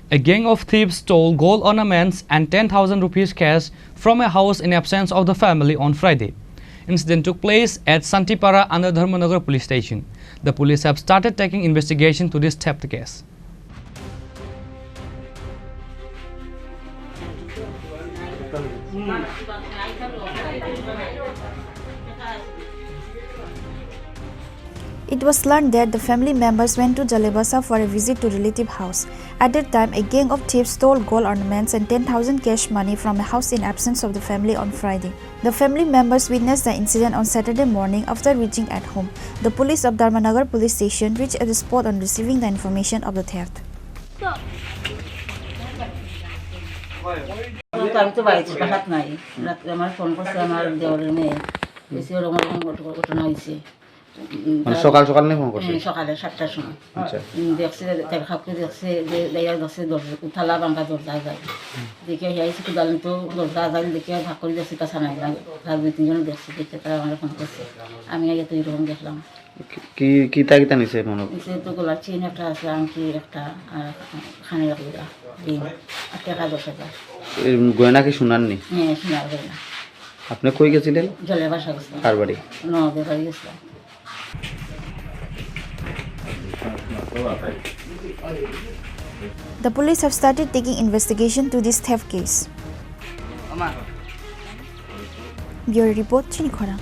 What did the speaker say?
A gang of thieves stole gold ornaments and 10,000 rupees cash from a house in absence of the family on Friday. Incident took place at Tripura under Dharmanagar police station. The police have started taking investigation to this theft case. It was learned that the family members went to Jalebasa for a visit to relative house. At that time, a gang of thieves stole gold ornaments and 10,000 cash money from a house in absence of the family on Friday. The family members witnessed the incident on Saturday morning after reaching at home. The police of Dharmanagar police station reached at the spot on receiving the information of the theft. সকাল সকাল নেই phone করছে সকালে 7টার সময় আচ্ছা দেখছে তার খাপকে দেখছে যে দাইয়া দেখছে উঠালা বাঙ্গা দরজা যায় দেখে যাইছে কুদাল তো দরজা যায় দেখে ভাগ করে দেখছে কাছা নাই আর দুই তিনজন দেখছে দেখতে তারা আমার ফোন করছে আমি আগে তো এরকম দেখলাম কি কি তাগিতা নিছে মনে নিচে তো গলার চেন একটা আছে আংটি একটা আর খানে রাখা দিন আর টাকা 10,000 গয়না কি শুনাননি হ্যাঁ শোনার গয়না আপনি কই গেছিলেন জলেবাসা গেছে কার বাড়ি নদের বাড়ি গেছে The police have started taking investigation to this theft case. Bureau report, Chini, Khorang.